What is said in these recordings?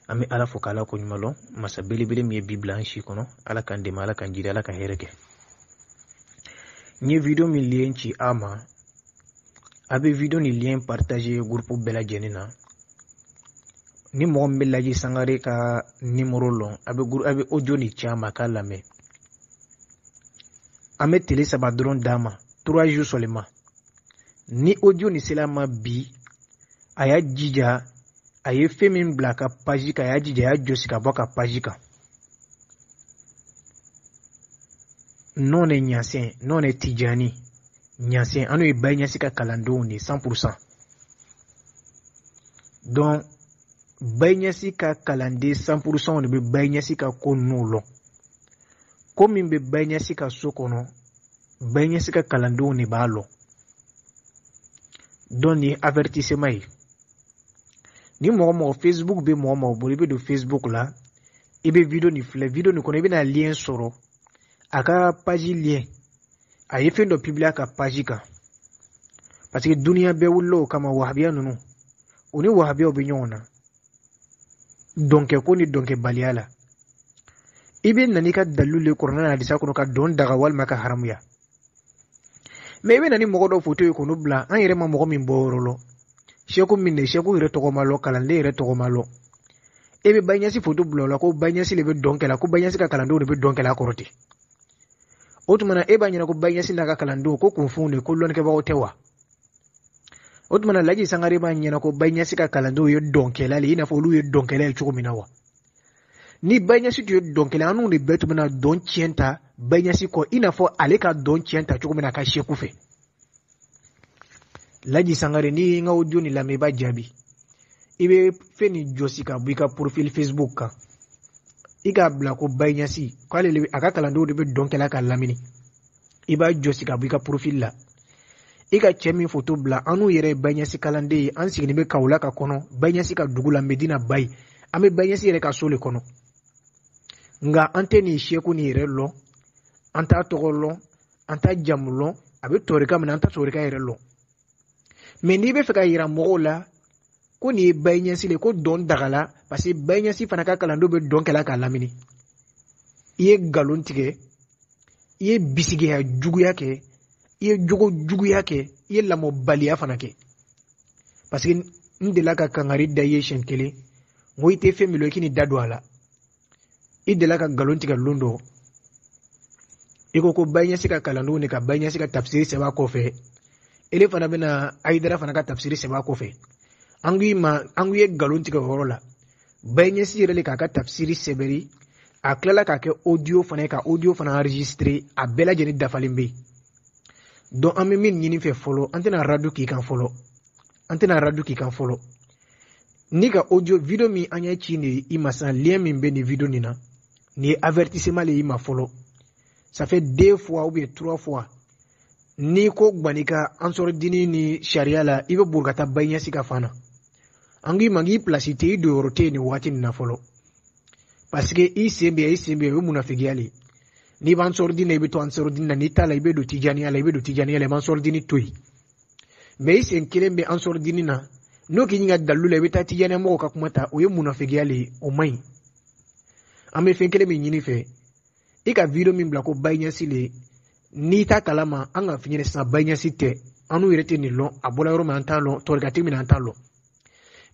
Ami ala fo kala ko nyumalo masa belebele mi bible an shi kono ala kan de mala kan jiri ala ka hereke ni video mi lien ci ama abe video ni lien partager groupe bela jenina ni mo mbe laji sangare ka numéro long abe audio ni chama kala me ame télé saba dron dama 3 jours seulement ni audio ni selama bi aya jija aye femin blaka pajika ya jija ya josika boka pajika non e nyasen non e tijani nyasen anu e bay nyasika kalando ni 100%. Donc bay nyasika kalande 100% ne be bay nyasika ko nulo komi be bay nyasika sokono bay nyasika kalando ni balo don ni avertissement ni mo Facebook be mo bolibe do Facebook la ibe video ni fle video ni kono ibe na lien soro aka page lien aye fendo publier aka page ka parce que dunia be wullo kama wahabia nunu oni wahabia obinyona donc ko ni donc baliala ibe nani ka dalule corona na disa kono ka don daga wal maka haramuya mais ibe nani mogo do photo ko no bla an yere ma mogo min borolo sheku minne sheku ire togo malo kalande ire togo malo ebe banyasi photo blola ko banyasi lebe donkela ko banyasi ka kalando lebe donkela koroti otumana eba nyina ko banyasi na ka kalando ko konfunde ko lon ke ba otewa otumana laji sangare ba nyina ko banyasi ka kalando yo donkela le ina fo lu yo donkela e chuko minawa ni banyasi to yo donkela anu ne betu mana don chienta banyasi ko ina fo ale ka don chienta chuko mina ka sheku fe laji sangare ni nga audio ni la meba jabi ibe feni josika buika profil Facebook ka iga bla ko baynyasi kwale le aka kalando de be donkela ka lamini iba josika buika profil la iga chemi photo bla anu yere baynyasi kalande an sigini be kawla ka kono baynyasi ka dugula medina bay ame baynyasi yere ka sole kono nga anteni sheku ni yere lo anta togolo anta jamulo abe torika mena anta torika yere lo mais ni be feka yira mogo la ko ni baynyasi le ko don dagala parce que baynyasi fana ka kalando be don kala ka lamini iye galon tige iye bisige ya jugu yake iye jugu yake iye lamo balia fana ke parce que ndela ka kangari daye shenkele ngoy te fe milo kini dadwala idela ka galon tige londo iko ko baynyasi ka kalando ne ka baynyasi ka tafsiri se ba ko fe ele fana bena aidara fana ka tafsiri seba ko fe angu ye galon tika horola baynya sirele ka tafsiri seberi aklala ka ke audio fana enregistrer a bela jeni dafalimbe don ame min nyini fe follow antena radio ki kan follow ni ka audio video mi anya chini imasa lien min be ni video nina ni avertissement le ima follow ça fait 2 fois ou bien 3 fois ni ko gbanika ansor dini ni sharia la ibe burgata baynyasi ka fana angi mangi placité de roté ni wati na folo parce que isembe munafiki ali ni ban sor dini ibe to ansor dini ni tala ibe do tijani ale man sor dini toy mais sen kilembe ansor dini na no ki nga dalula ibe ta tijani mo ka kumata o ye munafiki ali o mai ame fen kilembe nyini fe ika video min bla ko baynyasi le ni ta kalama anga finyere sa baynyasi te anu irete ni lo abola yoro ma antalo torgati min antalo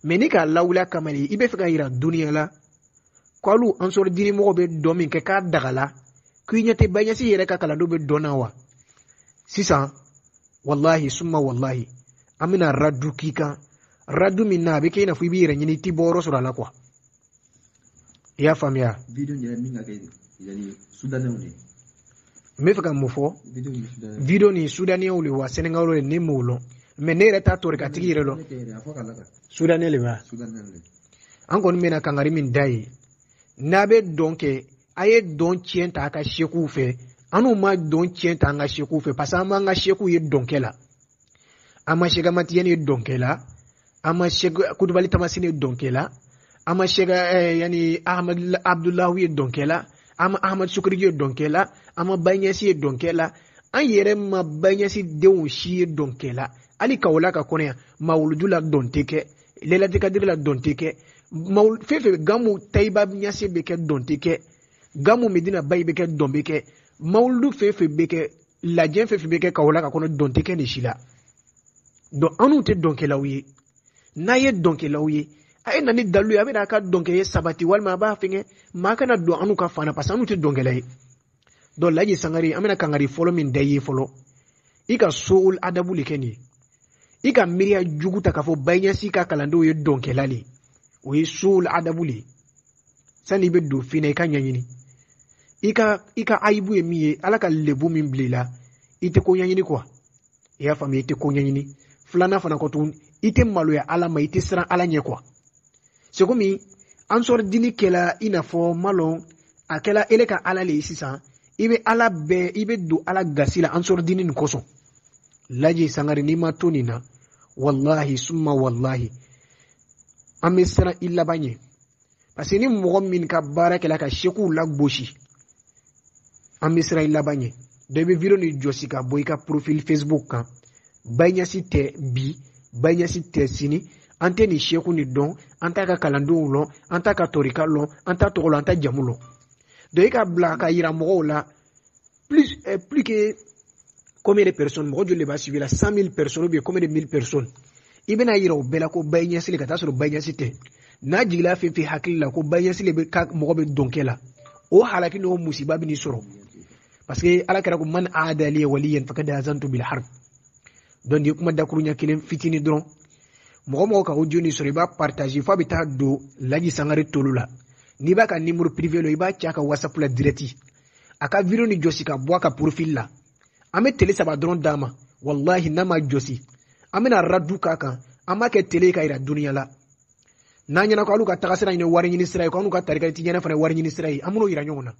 meni ka lawula kamali ibe fika ira dunia la kwalu ansor dini mo be domin ke ka dagala kuinyate baynyasi yere ka kala do be donawa sisa wallahi summa wallahi amina raddu kika raddu minna be kina fu bi ira nyini tiboro sura la kwa ya famia video nyere minga ke yani sudanais ni me fika mufo video ni sudanais uli wa senegal le ni mulo me ne reta torika tigire lo sudanais le ba ankon mena kangari min dai nabe donke aye don tienta aka sheku fe anu ma don tienta anga sheku fe parce ama anga sheku ye donkela ama shega matiyeni donkela ama shega kudubali tamasini donkela ama shega yani ahmad abdullah ye donkela ama ahmad sukri ye donkela ama banyasi ye donkela an yere ma banyasi dewu shi ye donkela ali kawla ka konya mawludula donteke lela dikadir la donteke fefe gamu taiba nyase beke dontike gamu medina bay beke dombeke mauldu fefe beke lajen fefe beke kawla ka kono dontike ni shila do anu te donke lawye naye donke lawye ay nani dalu ya bena ka donke sabati wal ma ba finge ma kana do anu ka fana pas anu te donke lay do laji sangari amena kangari folo min dayi folo ika soul adabu likeni ika miria juguta ka fo baynyasi ka kalando ye donke lali o ye soul adabu li sani be do fina ka nyanyini ika aibu e miye alaka lebu min blela ite ko nyanyini quoi ya fami ite ko nyanyini flana fana ko tun ite malo ya ala ma ite sran ala nye quoi c'est comme ansor dini kela ina fo malon akela eleka ala le sisa ibe ala be ibe do ala gasila ansor dini nkoso laji sangari ni matonina wallahi summa wallahi amesra illa banye parce que ni mogo min ka baraka la ka sheku la gboshi amesra illa banye de be video ni josika boy ka profil Facebook kan banya si te bi banya si te sini ante ni sheku ni don anta ka kalando lo anta ka torika lo anta to lo anta jamulo de ka bla ka ira mogo la plus que combien de personnes mogo je le va suivre la 100 000 personnes ou bien combien de 1000 personnes ibena yira o bela ko banya sile ka tasoro banya site na jigla fi hakilla ko banya sile be ka mogo be donkela o halaki no musiba bi ni soro parce que ala kara ko man adali waliyan fakada azantu bil harb don di kuma dakuru nya kilen fitini dron mogo ka joni soro ba partager fa bita do laji sangare tolula ni ba ka numéro privé lo iba chaka whatsapp la direct aka video ni josi ka boa ka profil la ame tele saba dron dama wallahi nama josi amena raddu kaka ama ke tele ka ira dunia la nanya na ko alu ka tagasira ni wari ni sira ko anu ka tarika ti nyana fa wari ni sira amuno ira nyona